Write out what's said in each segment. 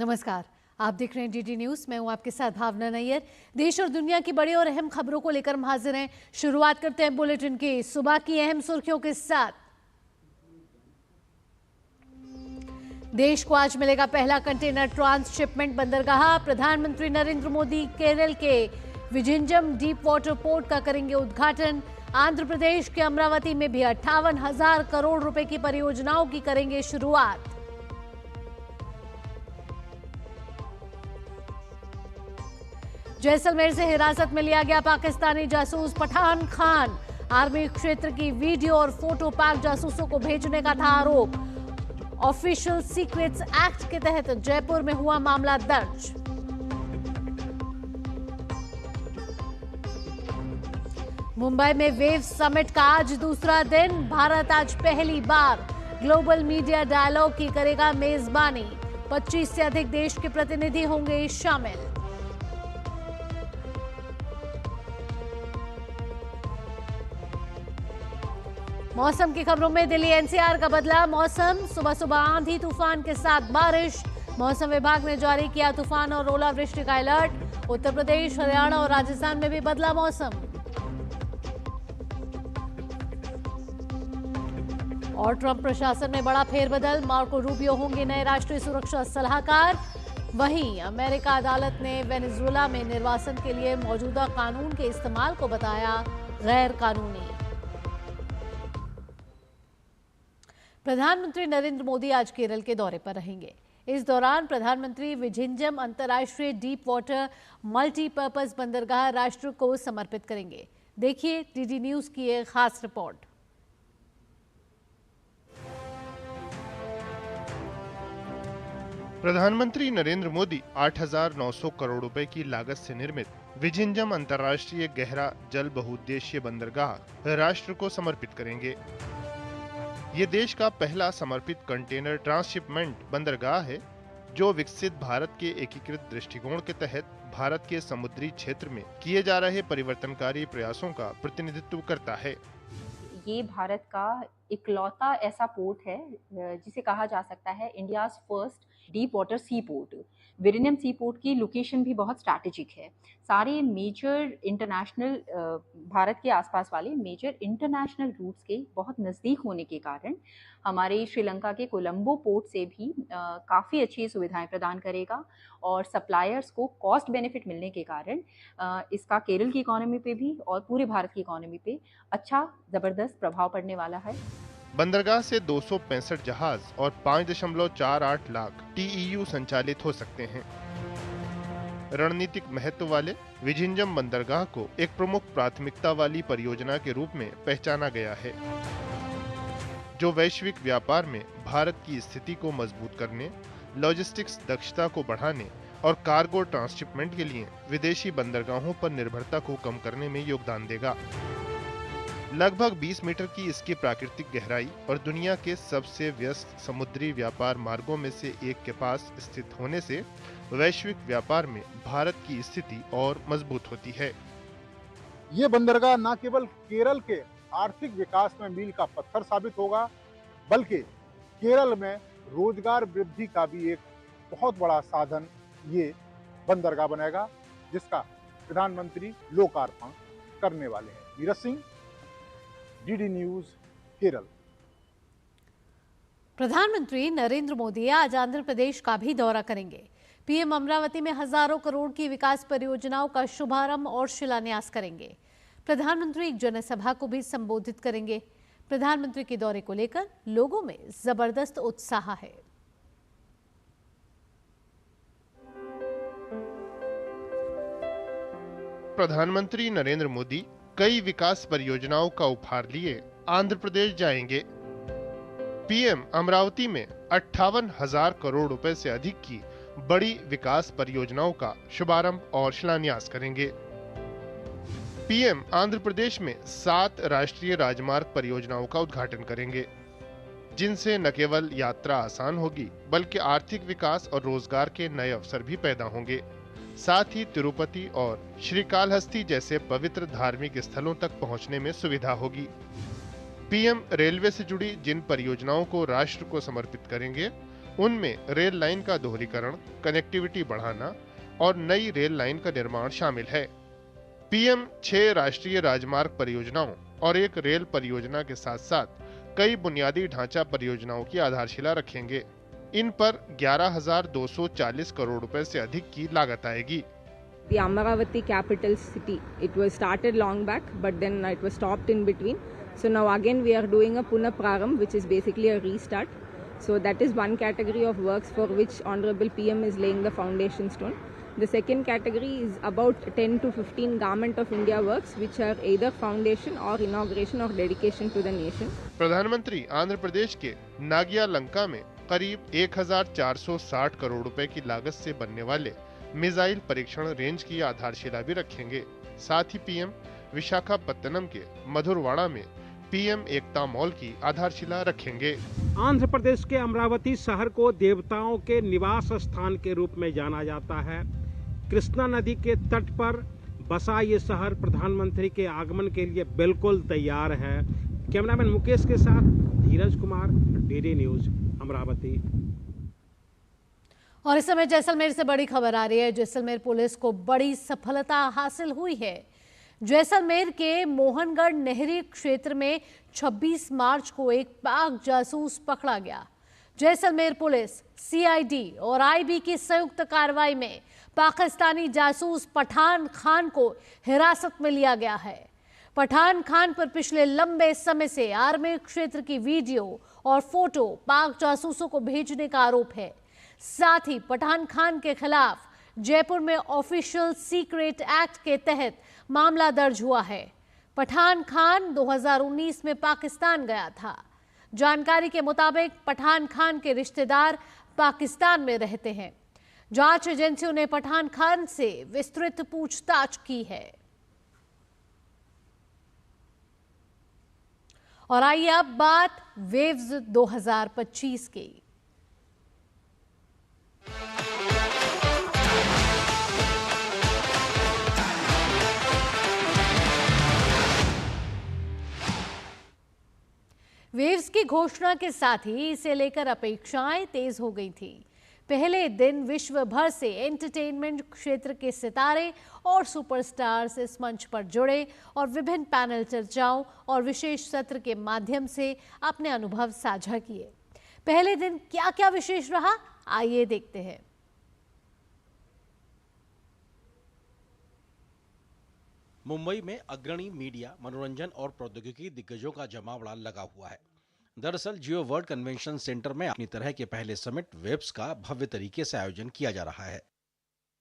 नमस्कार, आप देख रहे हैं डीडी न्यूज। मैं हूं आपके साथ भावना नैयर। देश और दुनिया की बड़ी और अहम खबरों को लेकर हम हाजिर हैं। शुरुआत करते हैं बुलेटिन की सुबह की अहम सुर्खियों के साथ। देश को आज मिलेगा पहला कंटेनर ट्रांसशिपमेंट बंदरगाह। प्रधानमंत्री नरेंद्र मोदी केरल के विझिंजम डीप वाटर पोर्ट का करेंगे उद्घाटन। आंध्र प्रदेश के अमरावती में भी 58,000 करोड़ रुपए की परियोजनाओं की करेंगे शुरुआत। जैसलमेर से हिरासत में लिया गया पाकिस्तानी जासूस पठान खान। आर्मी क्षेत्र की वीडियो और फोटो पाक जासूसों को भेजने का था आरोप। ऑफिशियल सीक्रेट्स एक्ट के तहत जयपुर में हुआ मामला दर्ज। मुंबई में वेव समिट का आज दूसरा दिन। भारत आज पहली बार ग्लोबल मीडिया डायलॉग की करेगा मेजबानी। 25 से अधिक देश के प्रतिनिधि होंगे शामिल। मौसम की खबरों में दिल्ली एनसीआर का बदला मौसम। सुबह सुबह आंधी तूफान के साथ बारिश। मौसम विभाग ने जारी किया तूफान और ओलावृष्टि का अलर्ट। उत्तर प्रदेश, हरियाणा और राजस्थान में भी बदला मौसम। और ट्रंप प्रशासन में बड़ा फेरबदल। मार्को रूबियो होंगे नए राष्ट्रीय सुरक्षा सलाहकार। वहीं अमेरिका अदालत ने वेनेजुएला में निर्वासन के लिए मौजूदा कानून के इस्तेमाल को बताया गैर कानूनी। प्रधानमंत्री नरेंद्र मोदी आज केरल के दौरे पर रहेंगे। इस दौरान प्रधानमंत्री विझिंजम अंतर्राष्ट्रीय डीप वाटर मल्टीपर्पज बंदरगाह राष्ट्र को समर्पित करेंगे। देखिए डीडी न्यूज की एक खास रिपोर्ट। प्रधानमंत्री नरेंद्र मोदी 8,900 करोड़ रुपए की लागत से निर्मित विझिंजम अंतर्राष्ट्रीय गहरा जल बहुउद्देशीय बंदरगाह राष्ट्र को समर्पित करेंगे। ये देश का पहला समर्पित कंटेनर ट्रांसशिपमेंट बंदरगाह है, जो विकसित भारत के एकीकृत दृष्टिकोण के तहत भारत के समुद्री क्षेत्र में किए जा रहे परिवर्तनकारी प्रयासों का प्रतिनिधित्व करता है। ये भारत का इकलौता ऐसा पोर्ट है जिसे कहा जा सकता है इंडियाज फर्स्ट डीप वाटर सी पोर्ट। विलियम सी पोर्ट की लोकेशन भी बहुत स्ट्रैटेजिक है। सारे मेजर इंटरनेशनल भारत के आसपास वाले मेजर इंटरनेशनल रूट्स के बहुत नज़दीक होने के कारण हमारे श्रीलंका के कोलंबो पोर्ट से भी काफ़ी अच्छी सुविधाएं प्रदान करेगा। और सप्लायर्स को कॉस्ट बेनिफिट मिलने के कारण इसका केरल की इकोनॉमी पे भी और पूरे भारत की इकोनॉमी पे अच्छा ज़बरदस्त प्रभाव पड़ने वाला है। बंदरगाह से 265 जहाज और 5.48 लाख TEU संचालित हो सकते हैं। रणनीतिक महत्व वाले विझिंजम बंदरगाह को एक प्रमुख प्राथमिकता वाली परियोजना के रूप में पहचाना गया है, जो वैश्विक व्यापार में भारत की स्थिति को मजबूत करने, लॉजिस्टिक्स दक्षता को बढ़ाने और कार्गो ट्रांसशिपमेंट के लिए विदेशी बंदरगाहों पर निर्भरता को कम करने में योगदान देगा। लगभग 20 मीटर की इसकी प्राकृतिक गहराई और दुनिया के सबसे व्यस्त समुद्री व्यापार मार्गों में से एक के पास स्थित होने से वैश्विक व्यापार में भारत की स्थिति और मजबूत होती है। ये बंदरगाह न केवल केरल के आर्थिक विकास में मील का पत्थर साबित होगा, बल्कि केरल में रोजगार वृद्धि का भी एक बहुत बड़ा साधन ये बंदरगाह बनेगा, जिसका प्रधानमंत्री लोकार्पण करने वाले हैं। Neeraj Singh, DD news, Kerala. प्रधानमंत्री नरेंद्र मोदी आज आंध्र प्रदेश का भी दौरा करेंगे। पीएम अमरावती में हजारों करोड़ की विकास परियोजनाओं का शुभारंभ और शिलान्यास करेंगे। प्रधानमंत्री एक जनसभा को भी संबोधित करेंगे। प्रधानमंत्री के दौरे को लेकर लोगों में जबरदस्त उत्साह है। प्रधानमंत्री नरेंद्र मोदी कई विकास परियोजनाओं का उपहार लिए आंध्र प्रदेश जाएंगे। पीएम अमरावती में 58,000 करोड़ रुपए से अधिक की बड़ी विकास परियोजनाओं का शुभारंभ और शिलान्यास करेंगे। पीएम आंध्र प्रदेश में 7 राष्ट्रीय राजमार्ग परियोजनाओं का उद्घाटन करेंगे, जिनसे न केवल यात्रा आसान होगी, बल्कि आर्थिक विकास और रोजगार के नए अवसर भी पैदा होंगे। साथ ही तिरुपति और श्रीकालहस्ती जैसे पवित्र धार्मिक स्थलों तक पहुंचने में सुविधा होगी। पीएम रेलवे से जुड़ी जिन परियोजनाओं को राष्ट्र को समर्पित करेंगे, उनमें रेल लाइन का दोहरीकरण, कनेक्टिविटी बढ़ाना और नई रेल लाइन का निर्माण शामिल है। पीएम 6 राष्ट्रीय राजमार्ग परियोजनाओं और एक रेल परियोजना के साथ साथ कई बुनियादी ढांचा परियोजनाओं की आधारशिला रखेंगे। इन पर 11,240 करोड़ रुपए से अधिक की लागत आएगी। The Amaravati capital city, it was started long back, but then it was stopped in between. So now again we are doing a Puna Praram, which is basically a restart. So that is one category of works for which Honorable PM is laying the foundation stone. The second category is about 10 to 15 Government of India works, which are either foundation or inauguration or dedication to the nation. प्रधानमंत्री आंध्र प्रदेश के नागिया लंका में करीब 1,460 करोड़ रुपए की लागत से बनने वाले मिसाइल परीक्षण रेंज की आधारशिला भी रखेंगे। साथ ही पीएम विशाखापत्तनम के मधुरवाड़ा में पीएम एकता मॉल की आधारशिला रखेंगे। आंध्र प्रदेश के अमरावती शहर को देवताओं के निवास स्थान के रूप में जाना जाता है। कृष्णा नदी के तट पर बसा ये शहर प्रधानमंत्री के आगमन के लिए बिल्कुल तैयार है। कैमरामैन मुकेश के साथ धीरज कुमार, डीडी न्यूज, अमरावती। और इस समय जैसलमेर से बड़ी खबर आ रही है। जैसलमेर पुलिस को बड़ी सफलता हासिल हुई है। जैसलमेर के मोहनगढ़ नहरी क्षेत्र में 26 मार्च को एक पाक जासूस पकड़ा गया। जैसलमेर पुलिस, सीआईडी और आईबी की संयुक्त कार्रवाई में पाकिस्तानी जासूस पठान खान को हिरासत में लिया गया है। पठान खान पर पिछले लंबे समय से आर्मी क्षेत्र की वीडियो और फोटो पाक जासूसों को भेजने का आरोप है। साथ ही पठान खान के खिलाफ जयपुर में ऑफिशियल सीक्रेट एक्ट के तहत मामला दर्ज हुआ है। पठान खान 2019 में पाकिस्तान गया था। जानकारी के मुताबिक पठान खान के रिश्तेदार पाकिस्तान में रहते हैं। जांच एजेंसियों ने पठान खान से विस्तृत पूछताछ की है। और आइए अब बात वेव्स 2025 की। वेव्स की घोषणा के साथ ही इसे लेकर अपेक्षाएं तेज हो गई थी। पहले दिन विश्व भर से एंटरटेनमेंट क्षेत्र के सितारे और सुपरस्टार्स इस मंच पर जुड़े और विभिन्न पैनल चर्चाओं और विशेष सत्र के माध्यम से अपने अनुभव साझा किए। पहले दिन क्या क्या विशेष रहा, आइए देखते हैं। मुंबई में अग्रणी मीडिया, मनोरंजन और प्रौद्योगिकी दिग्गजों का जमावड़ा लगा हुआ है। दरअसल जियो वर्ल्ड कन्वेंशन सेंटर में अपनी तरह के पहले समिट वेब्स का भव्य तरीके से आयोजन किया जा रहा है।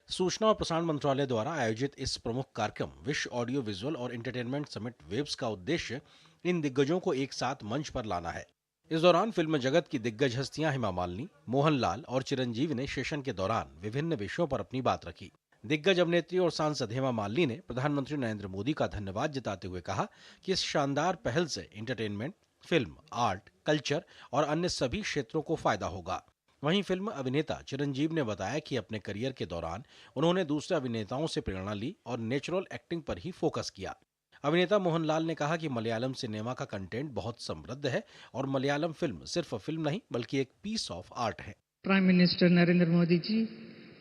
सूचना और प्रसारण मंत्रालय द्वारा आयोजित इस प्रमुख कार्यक्रम विश्व ऑडियो विजुअल और एंटरटेनमेंट समिट वेब्स का उद्देश्य इन दिग्गजों को एक साथ मंच पर लाना है। इस दौरान फिल्म जगत की दिग्गज हस्तियां हेमा मालिनी, मोहनलाल और चिरंजीवी ने सेशन के दौरान विभिन्न विषयों पर अपनी बात रखी। दिग्गज अभिनेत्री और सांसद हेमा मालिनी ने प्रधानमंत्री नरेंद्र मोदी का धन्यवाद जताते हुए कहा कि इस शानदार पहल से एंटरटेनमेंट, फिल्म, आर्ट, कल्चर और अन्य सभी क्षेत्रों को फायदा होगा। वहीं फिल्म अभिनेता चिरंजीव ने बताया कि अपने करियर के दौरान उन्होंने दूसरे अभिनेताओं से प्रेरणा ली और नेचुरल एक्टिंग पर ही फोकस किया। अभिनेता मोहनलाल ने कहा कि मलयालम सिनेमा का कंटेंट बहुत समृद्ध है और मलयालम फिल्म सिर्फ फिल्म नहीं बल्कि एक पीस ऑफ आर्ट है। Prime minister Narendra Modi ji,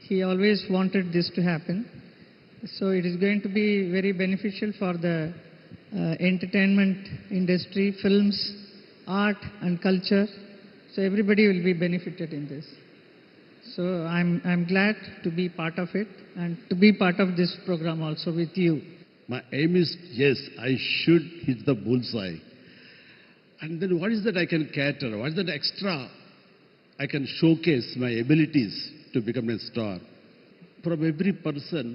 he always wanted this to happen, so it is going to be very beneficial for the entertainment industry, films, art and culture, so everybody will be benefited in this. So I'm glad to be part of it and to be part of this program also with you. My aim is, yes, I should hit the bullseye. And then what is that I can cater? What is that extra I can showcase my abilities to become a star? From every person,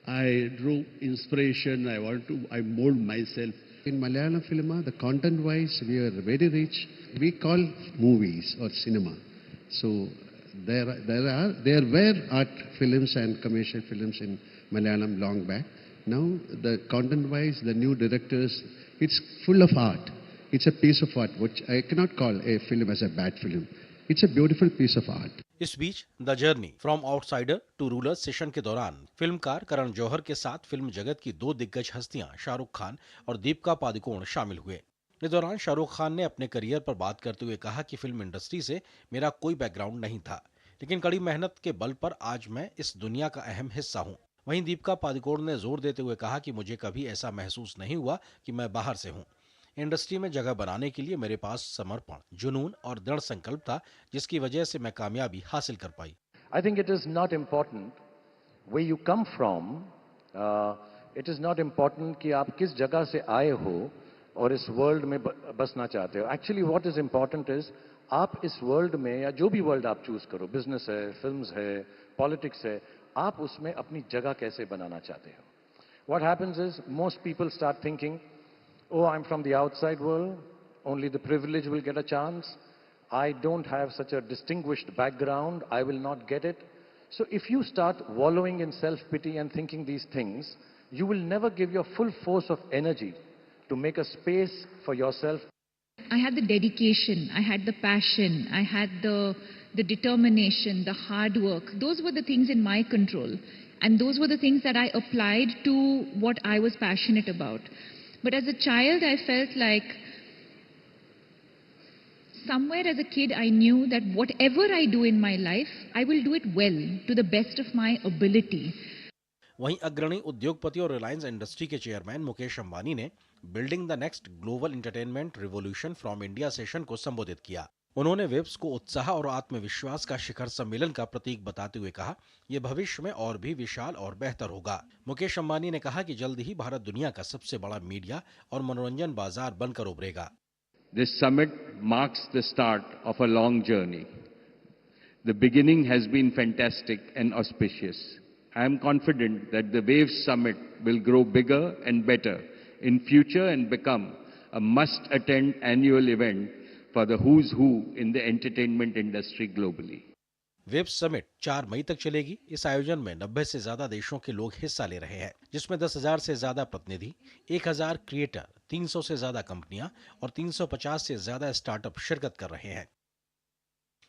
I drew inspiration. I mold myself. In Malayalam film, the content-wise, we are very rich. We call movies or cinema. So there were art films and commercial films in Malayalam long back. Now, the content-wise, the new directors, it's full of art. It's a piece of art, which I cannot call a film as a bad film. It's a beautiful piece of art. इस बीच the journey from outsider to ruler session के दौरान फिल्मकार करण जौहर के साथ film जगत की दो दिग्गज हस्तियां शाहरुख खान और दीपिका पादुकोण शामिल हुए। इस दौरान शाहरुख खान ने अपने करियर पर बात करते हुए कहा कि फिल्म इंडस्ट्री से मेरा कोई बैकग्राउंड नहीं था, लेकिन कड़ी मेहनत के बल पर आज मैं इस दुनिया का अहम हिस्सा हूं। वहीं दीपिका पादुकोण ने जोर देते हुए कहा कि मुझे कभी ऐसा महसूस नहीं हुआ कि मैं बाहर से हूं। इंडस्ट्री में जगह बनाने के लिए मेरे पास समर्पण, जुनून और दृढ़ संकल्प था, जिसकी वजह से मैं कामयाबी हासिल कर पाई। I think it is not important where you come from. It is not important कि आप किस जगह से आए हो और इस वर्ल्ड में बसना चाहते हो. Actually, what is important is आप इस वर्ल्ड में या जो भी वर्ल्ड आप चूज करो, बिजनेस है, फिल्म्स है, पॉलिटिक्स है, आप उसमें अपनी जगह कैसे बनाना चाहते हो. What happens is most people start thinking, oh, I'm from the outside world, only the privileged will get a chance. I don't have such a distinguished background, I will not get it. So if you start wallowing in self-pity and thinking these things, you will never give your full force of energy to make a space for yourself. I had the dedication, I had the passion, I had the determination, the hard work. Those were the things in my control. And those were the things that I applied to what I was passionate about. But as a child, I felt like somewhere as a kid, I knew that whatever I do in my life, I will do it well, to the best of my ability. वहीं अग्रणी उद्योगपति और Reliance industry के chairman Mukesh Ambani ने building the next global entertainment revolution from India session को संबोधित किया। उन्होंने वेब्स को उत्साह और आत्मविश्वास का शिखर सम्मेलन का प्रतीक बताते हुए कहा, यह भविष्य में और भी विशाल और बेहतर होगा। मुकेश अंबानी ने कहा कि जल्द ही भारत दुनिया का सबसे बड़ा मीडिया और मनोरंजन बाजार बनकर उभरेगा। This summit marks the start of a long journey. The beginning has been fantastic and auspicious. I am confident that the Waves Summit will grow bigger and better in future and become a must-attend annual event for the who's who in the entertainment industry globally. Web summit 4 मई तक चलेगी। इस आयोजन में 90 से ज्यादा देशों के लोग हिस्सा ले रहे हैं, जिसमें 10,000 से ज्यादा प्रतिनिधि, 1,000 क्रिएटर, 300 से ज्यादा कंपनियां और 350 से ज्यादा स्टार्टअप शिरकत कर रहे हैं।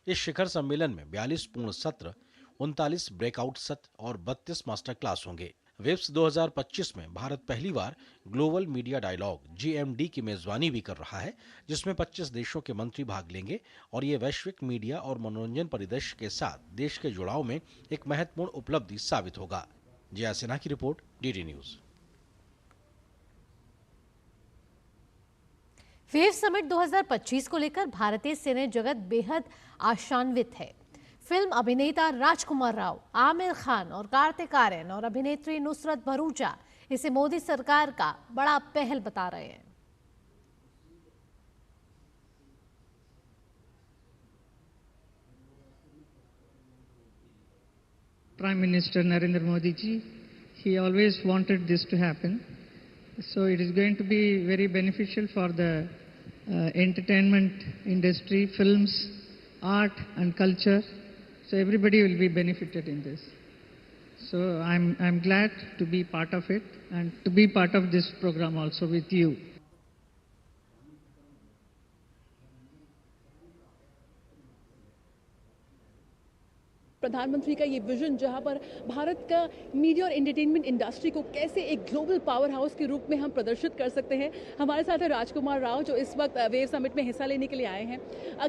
इस शिखर सम्मेलन में 42 पूर्ण सत्र, 39 ब्रेकआउट सत्र और 32 मास्टर क्लास होंगे। वेब्स 2025 में भारत पहली बार ग्लोबल मीडिया डायलॉग GMD की मेजबानी भी कर रहा है, जिसमें 25 देशों के मंत्री भाग लेंगे और ये वैश्विक मीडिया और मनोरंजन परिदृश्य के साथ देश के जुड़ाव में एक महत्वपूर्ण उपलब्धि साबित होगा। जया सिन्हा की report, DD news. Wave summit 2025 को लेकर भारतीय सिने जगत बेहद आशान्वित है। फिल्म अभिनेता राजकुमार राव, आमिर खान और कार्तिक आर्यन और अभिनेत्री नुसरत भरूचा इसे मोदी सरकार का बड़ा पहल बता रहे हैं। Prime Minister Narendra Modi ji, he always wanted this to happen. So it is going to be very beneficial for the entertainment industry, films, art and culture. So everybody will be benefited in this. So I'm glad to be part of it and to be part of this program also with you. प्रधानमंत्री का ये vision, जहां पर भारत का media और entertainment industry को कैसे एक ग्लोबल पावर हाउस के रूप में हम प्रदर्शित कर सकते हैं। हमारे साथ है राजकुमार राव, जो इस वक्त वेव समिट में हिस्सा लेने के लिए आए हैं।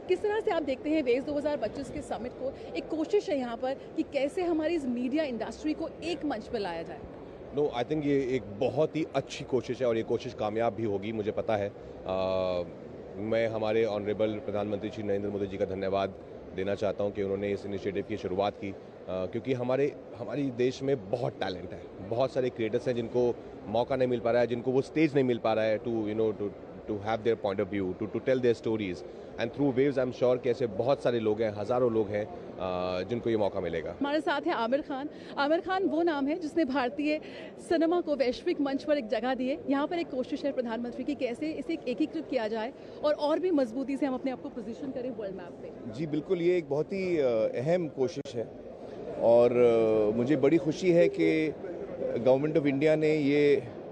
किस तरह से आप देखते हैं वेव 2025 के समिट को? एक कोशिश है यहाँ पर कि कैसे हमारी इस मीडिया इंडस्ट्री को एक मंच पर लाया जाए। आई थिंक ये एक बहुत ही अच्छी कोशिश है और ये कोशिश कामयाब भी होगी, मुझे पता है। मैं हमारे ऑनरेबल प्रधानमंत्री श्री नरेंद्र मोदी जी का धन्यवाद देना चाहता हूं कि उन्होंने इस इनिशिएटिव की शुरुआत की, क्योंकि हमारी देश में बहुत टैलेंट है, बहुत सारे क्रिएटर्स हैं जिनको मौका नहीं मिल पा रहा है, जिनको वो स्टेज नहीं मिल पा रहा है to have their point of view, to tell their stories. And through Waves I am sure कि ऐसे बहुत सारे लोग हैं, हज़ारों लोग हैं जिनको ये मौका मिलेगा। हमारे साथ है आमिर खान। आमिर खान वो नाम है जिसने भारतीय सिनेमा को वैश्विक मंच पर एक जगह दी है। यहाँ पर एक कोशिश है प्रधानमंत्री की कैसे इसे एकीकृत किया जाए और भी मजबूती से हम अपने आप को पोजीशन करें वर्ल्ड मैप पे। जी बिल्कुल, ये एक बहुत ही अहम कोशिश है और मुझे बड़ी खुशी है कि गवर्नमेंट ऑफ इंडिया ने ये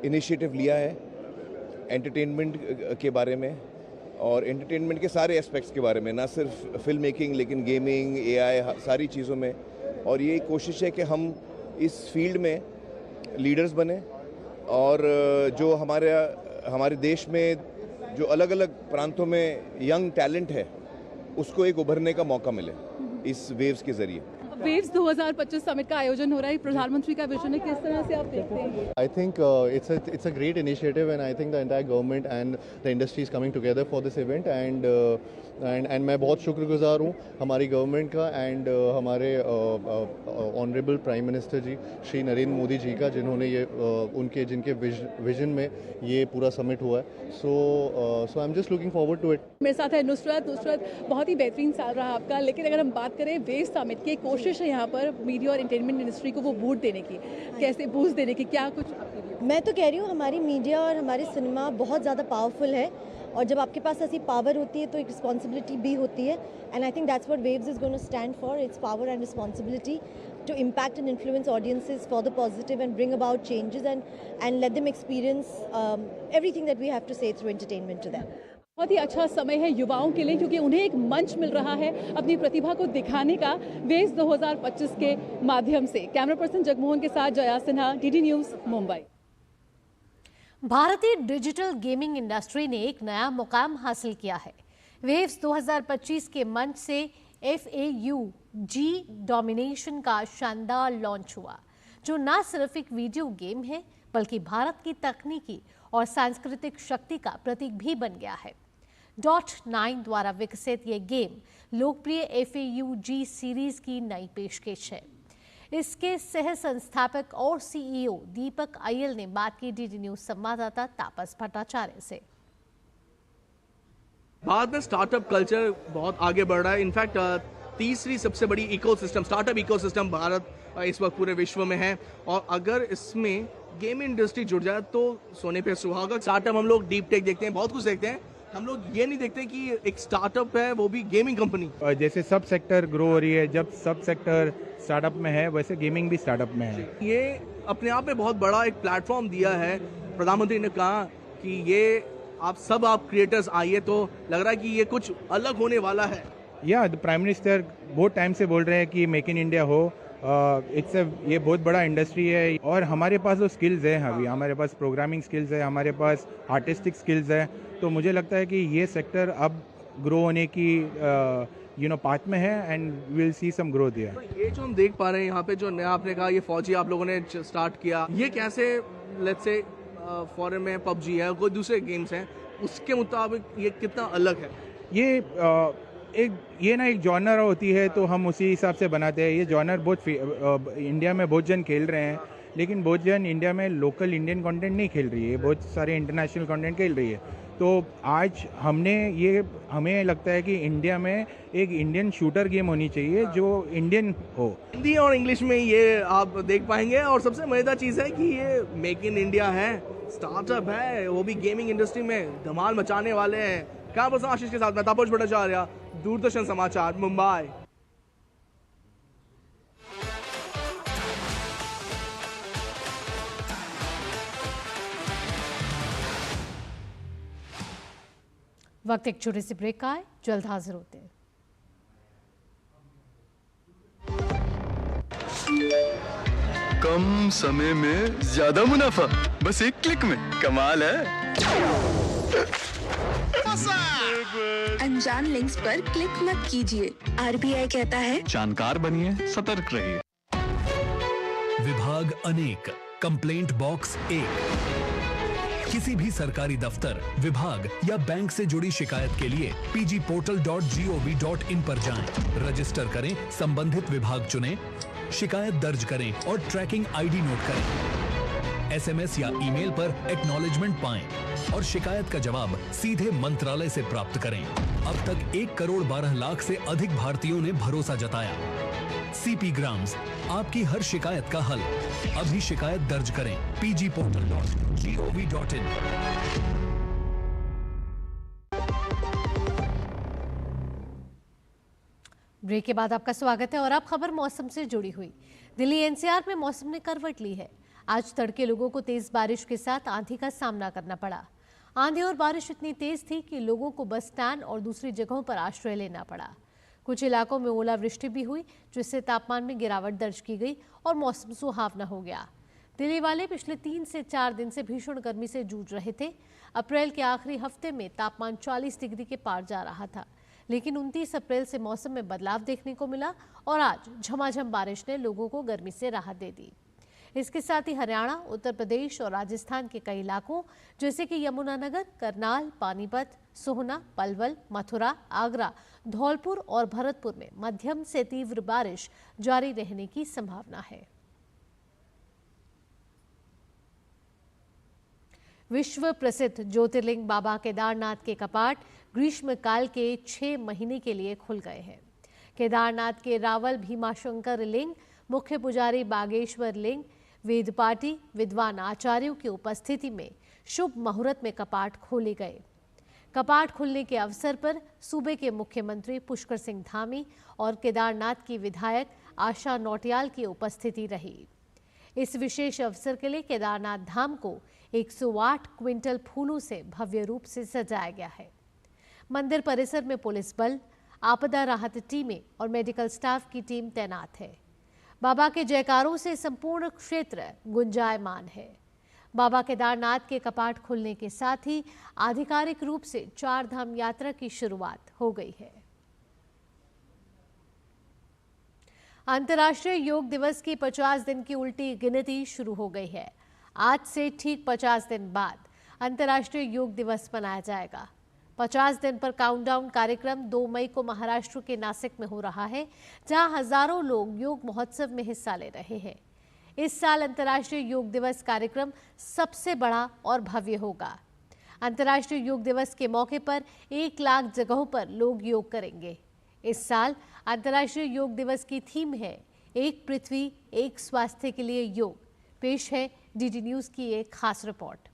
इनिशिएटिव लिया है एंटरटेनमेंट के बारे में और एंटरटेनमेंट के सारे एस्पेक्ट्स के बारे में, ना सिर्फ फिल्म मेकिंग लेकिन गेमिंग, AI, सारी चीज़ों में। और ये कोशिश है कि हम इस फील्ड में लीडर्स बने और जो हमारे देश में जो अलग अलग प्रांतों में यंग टैलेंट है उसको एक उभरने का मौका मिले इस वेव्स के जरिए। वेव्स 2025 समिट का आयोजन हो रहा है, प्रधानमंत्री का विजन है, किस तरह से आप देखते हैं? I think it's a great initiative, and I think the entire government and the industry is coming together for this event, and मैं बहुत शुक्रगुजार हूँ हमारी गवर्नमेंट का एंड हमारे ऑनरेबल प्राइम मिनिस्टर जी श्री नरेंद्र मोदी जी का, जिन्होंने ये जिनके विजन में ये पूरा समिट हुआ है। So I am just looking forward to it. मेरे साथ है नुसरत, बहुत ही बेहतरीन साल रहा आपका, लेकिन अगर हम बात करें वेव्स समिट की, कोशिश है यहाँ पर मीडिया और एंटरटेनमेंट इंडस्ट्री को वो बूस्ट देने की, कैसे बूस्ट देने की, क्या कुछ? मैं तो कह रही हूँ हमारी मीडिया और हमारे सिनेमा बहुत ज़्यादा पावरफुल है, और जब आपके पास ऐसी पावर होती है तो एक रिस्पॉन्सिबिलिटी भी होती है, and I think that's what Waves is going to stand for, it's power and responsibility to impact and influence audiences for the positive and bring about changes and let them experience everything that we have to say through entertainment to them. बहुत ही अच्छा समय है युवाओं के लिए, क्योंकि उन्हें एक मंच मिल रहा है अपनी प्रतिभा को दिखाने का वेव्स 2025 के माध्यम से। कैमरा पर्सन जगमोहन के साथ जया सिन्हा, डीडी न्यूज़, मुंबई। भारतीय डिजिटल गेमिंग इंडस्ट्री ने एक नया मुकाम हासिल किया है। वेव्स 2025 के मंच से FAUG डोमिनेशन का शानदार लॉन्च हुआ, जो न सिर्फ एक वीडियो गेम है बल्कि भारत की तकनीकी और सांस्कृतिक शक्ति का प्रतीक भी बन गया है। .9 द्वारा विकसित ये गेम लोकप्रिय FAUG सीरीज की नई पेशकश है। इसके सह संस्थापक और CEO दीपक अय्यल ने बात की डीडी न्यूज संवाददाता तापस भट्टाचार्य से। भारत में स्टार्टअप कल्चर बहुत आगे बढ़ रहा है। इनफैक्ट तीसरी सबसे बड़ी इकोसिस्टम, स्टार्टअप इकोसिस्टम भारत इस वक्त पूरे विश्व में है, और अगर इसमें गेम इंडस्ट्री जुड़ जाए तो सोने पे सुहागा। स्टार्टअप हम लोग डीप टेक देखते हैं, बहुत कुछ देखते हैं, हम लोग ये नहीं देखते कि एक स्टार्टअप है वो भी गेमिंग कंपनी। जैसे सब सेक्टर ग्रो हो रही है, जब सब सेक्टर स्टार्टअप में है वैसे गेमिंग भी स्टार्टअप में है। ये अपने आप में बहुत बड़ा एक प्लेटफॉर्म दिया है। प्रधानमंत्री ने कहा कि ये आप क्रिएटर्स आइए, तो लग रहा है कि ये कुछ अलग होने वाला है। प्राइम मिनिस्टर बहुत टाइम से बोल रहे हैं कि मेक इन इंडिया हो। ये बहुत बड़ा इंडस्ट्री है, और हमारे पास जो स्किल्स है, अभी हमारे पास प्रोग्रामिंग स्किल्स है, हमारे पास आर्टिस्टिक स्किल्स है, तो मुझे लगता है कि ये सेक्टर अब ग्रो होने की पाथ में है, and will see some growth here. तो ये जो हम देख पा रहे हैं यहाँ पे, जो नया आपने कहा ये फौजी आप लोगों ने स्टार्ट किया, ये कैसे लेट्स से फॉरेन में पबजी है, कोई दूसरे गेम्स हैं, उसके मुताबिक ये कितना अलग है? ये एक जॉनर होती है, तो हम उसी हिसाब से बनाते हैं। ये जॉनर बहुत इंडिया में बहुत जन खेल रहे हैं, लेकिन बहुत जन इंडिया में लोकल इंडियन कंटेंट नहीं खेल रही है, बहुत सारे इंटरनेशनल कंटेंट खेल रही है। तो आज हमें लगता है कि इंडिया में एक इंडियन शूटर गेम होनी चाहिए जो इंडियन हो। हिंदी और इंग्लिश में ये आप देख पाएंगे, और सबसे मजेदार चीज़ है कि ये मेक इन इंडिया है, स्टार्टअप है, वो भी गेमिंग इंडस्ट्री में धमाल मचाने वाले हैं। कैमरा पर्सन आशीष के साथ मैं तापस भट्टाचार्य, दूरदर्शन समाचार, मुंबई। वक्त एक छोटे से ब्रेक का है, जल्द हाजिर होते हैं। कम समय में ज्यादा मुनाफा, बस एक क्लिक में, कमाल है। अनजान लिंक्स पर क्लिक मत कीजिए, RBI कहता है जानकार बनिए, सतर्क रहिए। विभाग अनेक, कंप्लेंट बॉक्स 1। किसी भी सरकारी दफ्तर, विभाग या बैंक से जुड़ी शिकायत के लिए pgportal.gov.in पर जाएं, रजिस्टर करें, संबंधित विभाग चुनें, शिकायत दर्ज करें और ट्रैकिंग ID नोट करें। SMS या ईमेल पर एक्नॉलेजमेंट पाएं और शिकायत का जवाब सीधे मंत्रालय से प्राप्त करें। अब तक 1 करोड़ 12 लाख से अधिक भारतीयों ने भरोसा जताया। CP ग्राम्स, आपकी हर शिकायत का हल। अभी शिकायत दर्ज करें pgportal.gov.in। ब्रेक के बाद आपका स्वागत है और अब खबर मौसम से जुड़ी हुई। दिल्ली NCR में मौसम ने करवट ली है। आज तड़के लोगों को तेज बारिश के साथ आंधी का सामना करना पड़ा। आंधी और बारिश इतनी तेज थी कि लोगों को बस स्टैंड और दूसरी जगहों पर आश्रय लेना पड़ा। कुछ इलाकों में ओलावृष्टि भी हुई, जिससे तापमान में गिरावट दर्ज की गई और मौसम सुहावना हो गया। दिल्ली वाले पिछले 3 से 4 दिन से भीषण गर्मी से जूझ रहे थे। अप्रैल के आखिरी हफ्ते में तापमान 40 डिग्री के पार जा रहा था, लेकिन 29 अप्रैल से मौसम में बदलाव देखने को मिला और आज झमाझम बारिश ने लोगों को गर्मी से राहत दे दी। इसके साथ ही हरियाणा, उत्तर प्रदेश और राजस्थान के कई इलाकों जैसे कि यमुनानगर, करनाल, पानीपत, सोहना, पलवल, मथुरा, आगरा, धौलपुर और भरतपुर में मध्यम से तीव्र बारिश जारी रहने की संभावना है। विश्व प्रसिद्ध ज्योतिर्लिंग बाबा केदारनाथ के कपाट ग्रीष्मकाल के 6 महीने के लिए खुल गए हैं। केदारनाथ के रावल भीमाशंकर लिंग, मुख्य पुजारी बागेश्वर लिंग, वेदपाठी, विद्वान आचार्यों की उपस्थिति में शुभ मुहूर्त में कपाट खोले गए। कपाट खुलने के अवसर पर सूबे के मुख्यमंत्री पुष्कर सिंह धामी और केदारनाथ की विधायक आशा नौटियाल की उपस्थिति रही। इस विशेष अवसर के लिए केदारनाथ धाम को 108 क्विंटल फूलों से भव्य रूप से सजाया गया है। मंदिर परिसर में पुलिस बल, आपदा राहत टीमें और मेडिकल स्टाफ की टीम तैनात है। बाबा के जयकारों से संपूर्ण क्षेत्र गुंजायमान है। बाबा केदारनाथ के कपाट खुलने के साथ ही आधिकारिक रूप से 4 धाम यात्रा की शुरुआत हो गई है। अंतर्राष्ट्रीय योग दिवस की 50 दिन की उल्टी गिनती शुरू हो गई है। आज से ठीक 50 दिन बाद अंतर्राष्ट्रीय योग दिवस मनाया जाएगा। 50 दिन पर काउंटडाउन कार्यक्रम 2 मई को महाराष्ट्र के नासिक में हो रहा है, जहां हजारों लोग योग महोत्सव में हिस्सा ले रहे हैं। इस साल अंतर्राष्ट्रीय योग दिवस कार्यक्रम सबसे बड़ा और भव्य होगा। अंतर्राष्ट्रीय योग दिवस के मौके पर 1 लाख जगहों पर लोग योग करेंगे। इस साल अंतर्राष्ट्रीय योग दिवस की थीम है एक पृथ्वी एक स्वास्थ्य के लिए योग। पेश है डीडी न्यूज की एक खास रिपोर्ट।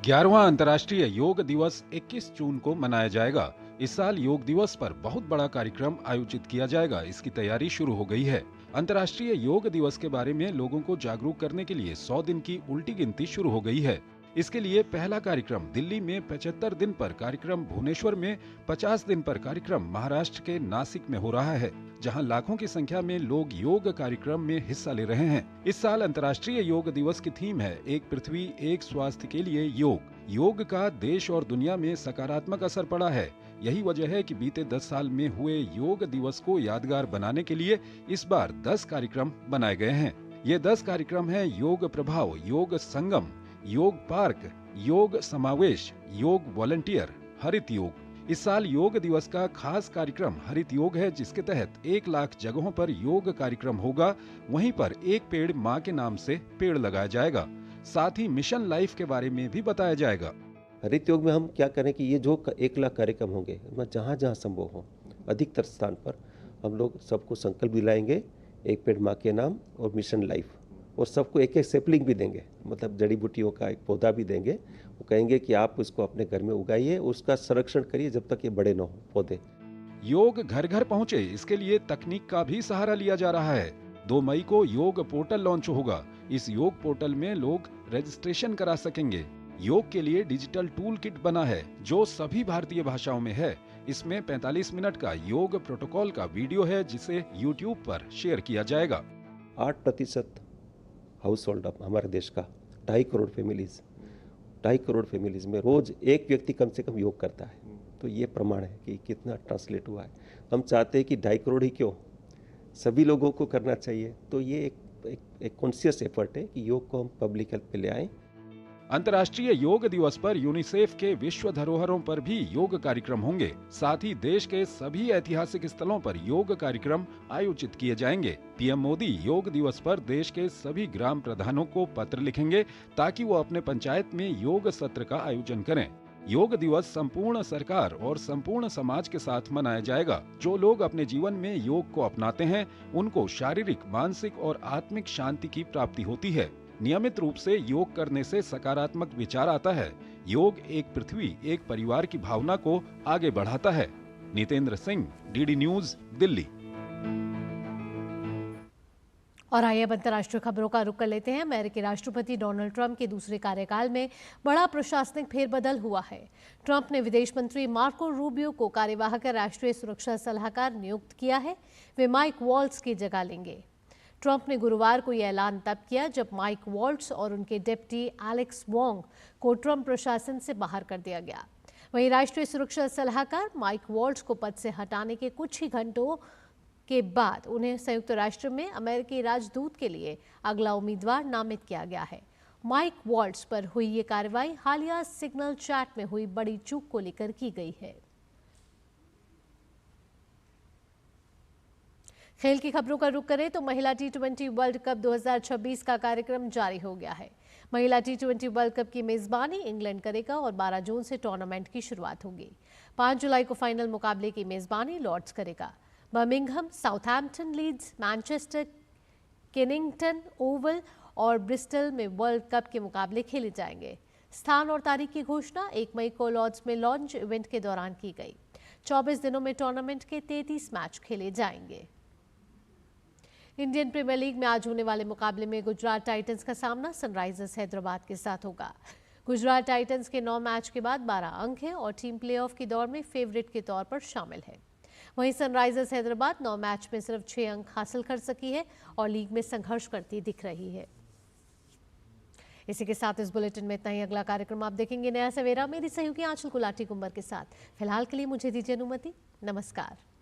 11वां अंतर्राष्ट्रीय योग दिवस 21 जून को मनाया जाएगा। इस साल योग दिवस पर बहुत बड़ा कार्यक्रम आयोजित किया जाएगा। इसकी तैयारी शुरू हो गई है। अंतर्राष्ट्रीय योग दिवस के बारे में लोगों को जागरूक करने के लिए 100 दिन की उल्टी गिनती शुरू हो गई है। इसके लिए पहला कार्यक्रम दिल्ली में 75 दिन पर कार्यक्रम, भुवनेश्वर में 50 दिन पर कार्यक्रम, महाराष्ट्र के नासिक में हो रहा है, जहां लाखों की संख्या में लोग योग कार्यक्रम में हिस्सा ले रहे हैं। इस साल अंतर्राष्ट्रीय योग दिवस की थीम है एक पृथ्वी एक स्वास्थ्य के लिए योग। योग का देश और दुनिया में सकारात्मक असर पड़ा है। यही वजह है कि बीते 10 साल में हुए योग दिवस को यादगार बनाने के लिए इस बार 10 कार्यक्रम बनाए गए हैं। ये 10 कार्यक्रम हैं योग प्रभाव, योग संगम, योग पार्क, योग समावेश, योग वॉलंटियर, हरित योग। इस साल योग दिवस का खास कार्यक्रम हरित योग है, जिसके तहत 1 लाख जगहों पर योग कार्यक्रम होगा। वहीं पर एक पेड़ माँ के नाम से पेड़ लगाया जाएगा। साथ ही मिशन लाइफ के बारे में भी बताया जाएगा। हरित योग में हम क्या करें कि ये जो 1 लाख कार्यक्रम होंगे, जहाँ जहाँ संभव हो अधिकतर स्थान पर हम लोग सबको संकल्प दिलाएंगे, एक पेड़ माँ के नाम और मिशन लाइफ, और सबको एक एक सैपलिंग भी देंगे, मतलब जड़ी बूटियों का एक पौधा भी देंगे। वो कहेंगे कि आप उसको अपने घर में उगाइए, उसका संरक्षण करिए जब तक ये बड़े न हो पौधे। योग घर घर पहुँचे, इसके लिए तकनीक का भी सहारा लिया जा रहा है। 2 मई को योग पोर्टल लॉन्च होगा। इस योग पोर्टल में लोग रजिस्ट्रेशन करा सकेंगे। योग के लिए डिजिटल टूल किट बना है, जो सभी भारतीय भाषाओं में है। इसमें 45 मिनट का योग प्रोटोकॉल का वीडियो है, जिसे यूट्यूब पर शेयर किया जाएगा। 8% हाउस होल्ड हमारे देश का 2.5 करोड़ फैमिलीज, 2.5 करोड़ फैमिलीज में रोज एक व्यक्ति कम से कम योग करता है। तो ये प्रमाण है कि कितना ट्रांसलेट हुआ है। हम चाहते हैं कि 2.5 करोड़ ही क्यों, सभी लोगों को करना चाहिए। तो ये एक कॉन्शियस एफर्ट है कि योग को हम पब्लिक हेल्थ पे ले आएं। अंतर्राष्ट्रीय योग दिवस पर यूनिसेफ के विश्व धरोहरों पर भी योग कार्यक्रम होंगे। साथ ही देश के सभी ऐतिहासिक स्थलों पर योग कार्यक्रम आयोजित किए जाएंगे। पीएम मोदी योग दिवस पर देश के सभी ग्राम प्रधानों को पत्र लिखेंगे, ताकि वो अपने पंचायत में योग सत्र का आयोजन करें। योग दिवस संपूर्ण सरकार और संपूर्ण समाज के साथ मनाया जाएगा। जो लोग अपने जीवन में योग को अपनाते हैं, उनको शारीरिक, मानसिक और आत्मिक शांति की प्राप्ति होती है। नियमित रूप से योग करने से सकारात्मक विचार आता है। योग एक पृथ्वी एक परिवार की भावना को आगे बढ़ाता है। Nitendra Singh, DD news, Delhi. और आइए अब अंतर्राष्ट्रीय खबरों का रुख कर लेते हैं। अमेरिकी राष्ट्रपति डोनाल्ड ट्रंप के दूसरे कार्यकाल में बड़ा प्रशासनिक फेरबदल हुआ है। ट्रंप ने विदेश मंत्री मार्को रूबियो को कार्यवाहक राष्ट्रीय सुरक्षा सलाहकार नियुक्त किया है। वे माइक वॉल्स की जगह लेंगे। ट्रंप ने गुरुवार को यह ऐलान तब किया जब माइक वॉल्ट्ज और उनके डिप्टी एलेक्स वोंग को ट्रंप प्रशासन से बाहर कर दिया गया। वहीं राष्ट्रीय सुरक्षा सलाहकार माइक वॉल्ट्ज को पद से हटाने के कुछ ही घंटों के बाद उन्हें संयुक्त राष्ट्र में अमेरिकी राजदूत के लिए अगला उम्मीदवार नामित किया गया है। माइक वॉल्ट्ज पर हुई ये कार्रवाई हालिया सिग्नल चैट में हुई बड़ी चूक को लेकर की गई है। खेल की खबरों का रुख करें तो महिला टी20 वर्ल्ड कप 2026 का कार्यक्रम जारी हो गया है। महिला टी20 वर्ल्ड कप की मेजबानी इंग्लैंड करेगा और 12 जून से टूर्नामेंट की शुरुआत होगी। 5 जुलाई को फाइनल मुकाबले की मेजबानी लॉर्ड्स करेगा। Birmingham, Southampton, Leeds, Manchester, Kennington Oval और ब्रिस्टल में वर्ल्ड कप के मुकाबले खेले जाएंगे। स्थान और तारीख की घोषणा 1 मई को लॉर्ड्स में लॉन्च इवेंट के दौरान की गई। 24 दिनों में टूर्नामेंट के 33 मैच खेले जाएंगे। इंडियन प्रीमियर लीग में आज होने वाले मुकाबले में गुजरात टाइटंस का सामना सनराइजर्स हैदराबाद के साथ होगा। गुजरात टाइटंस के 9 मैच के बाद 12 अंक हैं और टीम प्लेऑफ की दौड़ में फेवरेट के तौर पर शामिल है। वहीं सनराइजर्स हैदराबाद 9 मैच में सिर्फ 6 अंक हासिल कर सकी है और लीग में संघर्ष करती दिख रही है। इसी के साथ इस बुलेटिन में इतना ही। अगला कार्यक्रम आप देखेंगे नया सवेरा, मेरी सहयोगी आंचल गुलाटी कुंबर के साथ। फिलहाल के लिए मुझे दीजिए अनुमति। नमस्कार।